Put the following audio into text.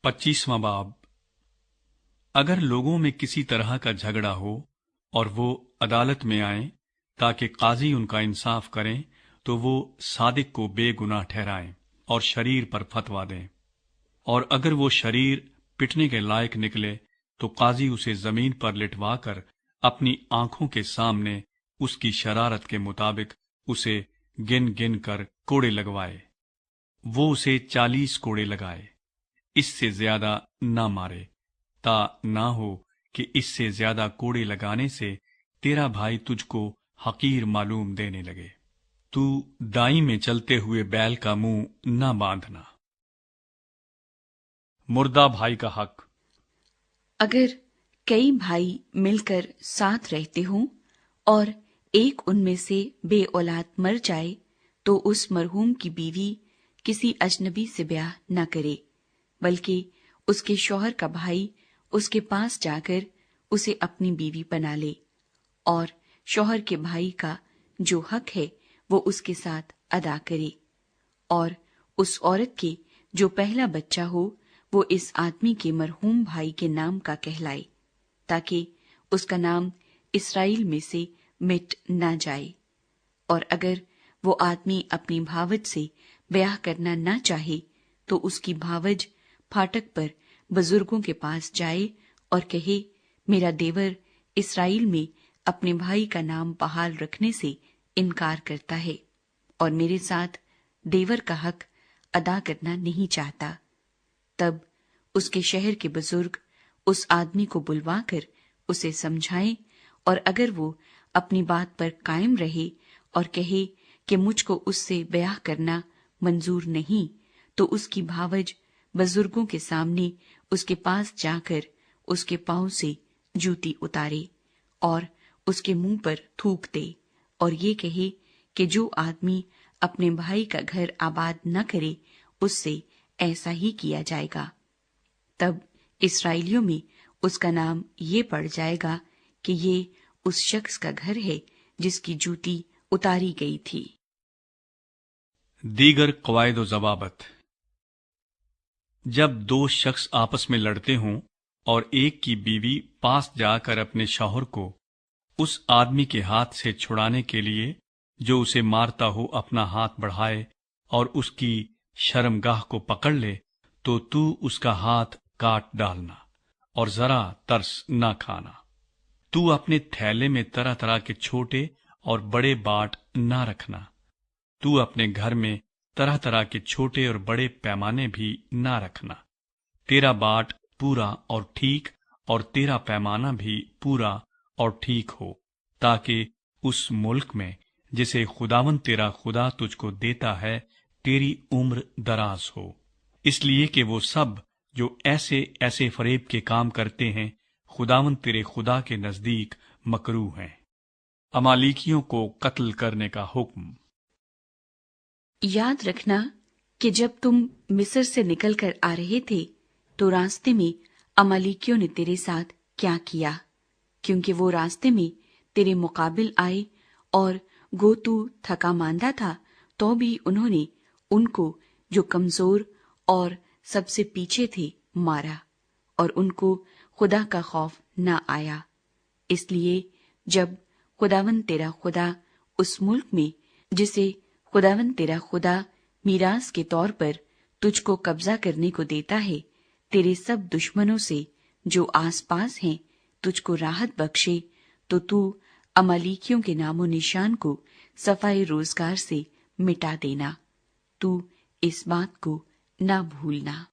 25वां बाब। अगर लोगों में किसी तरह का झगड़ा हो और वो अदालत में आए ताकि काजी उनका इंसाफ करें, तो वो सादिक को बेगुनाह ठहराएं और शरीर पर फतवा दें। और अगर वो शरीर पिटने के लायक निकले तो काजी उसे जमीन पर लिटवा कर अपनी आंखों के सामने उसकी शरारत के मुताबिक उसे गिन गिन कर कोड़े लगवाए। वो उसे 40 कोड़े लगाए, इससे ज्यादा ना मारे, ता ना हो कि इससे ज्यादा कोड़े लगाने से तेरा भाई तुझको हकीर मालूम देने लगे। तू दाई में चलते हुए बैल का मुंह ना बांधना। मुर्दा भाई का हक। अगर कई भाई मिलकर साथ रहते हों और एक उनमें से बे औलाद मर जाए, तो उस मरहूम की बीवी किसी अजनबी से ब्याह न करे, बल्कि उसके शौहर का भाई उसके पास जाकर उसे अपनी बीवी बना ले, और शौहर के भाई का जो हक है वो उसके साथ अदा करे। और उस औरत के जो पहला बच्चा हो वो इस आदमी के मरहूम भाई के नाम का कहलाए, ताकि उसका नाम इस्राएल में से मिट न जाए। और अगर वो आदमी अपनी भावज से ब्याह करना न चाहे, तो उसकी भावज फाटक पर बुजुर्गों के पास जाए और कहे, मेरा देवर इस्राएल में अपने भाई का नाम बहाल रखने से इनकार करता है और मेरे साथ देवर का हक अदा करना नहीं चाहता। तब उसके शहर के बुजुर्ग उस आदमी को बुलवाकर उसे समझाएं, और अगर वो अपनी बात पर कायम रहे और कहे कि मुझको उससे ब्याह करना मंजूर नहीं, तो उसकी भावज बुजुर्गों के सामने उसके पास जाकर उसके पांव से जूती उतारे और उसके मुंह पर थूक दे और ये कहे कि जो आदमी अपने भाई का घर आबाद न करे, उससे ऐसा ही किया जाएगा। तब इस्राएलियों में उसका नाम ये पड़ जाएगा कि ये उस शख्स का घर है जिसकी जूती उतारी गई थी। दीगर कवायद व जवाबत। जब दो शख्स आपस में लड़ते हों और एक की बीवी पास जाकर अपने शौहर को उस आदमी के हाथ से छुड़ाने के लिए जो उसे मारता हो अपना हाथ बढ़ाए और उसकी शर्मगाह को पकड़ ले, तो तू उसका हाथ काट डालना और जरा तरस न खाना। तू अपने थैले में तरह तरह के छोटे और बड़े बाट न रखना। तू अपने घर में तरह तरह के छोटे और बड़े पैमाने भी न रखना। तेरा बाट पूरा और ठीक और तेरा पैमाना भी पूरा और ठीक हो, ताकि उस मुल्क में जिसे खुदावन तेरा खुदा तुझको देता है तेरी उम्र दराज हो, इसलिए कि वो सब जो ऐसे ऐसे फरेब के काम करते हैं खुदावन तेरे खुदा के नजदीक मकरूह हैं। अमालिकियों को कत्ल करने का हुक्म। याद रखना कि जब तुम मिस्र से निकलकर आ रहे थे, तो रास्ते में अमालिकियों ने तेरे साथ क्या किया, क्योंकि वो रास्ते में तेरे मुकाबिल आए और गो तू थका मांदा था, तो भी उन्होंने उनको जो कमजोर और सबसे पीछे थे मारा, और उनको खुदा का खौफ न आया। इसलिए जब खुदावन तेरा खुदा उस मुल्क में जिसे खुदावन तेरा खुदा मीरास के तौर पर तुझको कब्जा करने को देता है, तेरे सब दुश्मनों से जो आस पास हैं तुझको राहत बख्शे, तो तू अमालिकियों के नामो निशान को सफाई रोजगार से मिटा देना। तू इस बात को ना भूलना।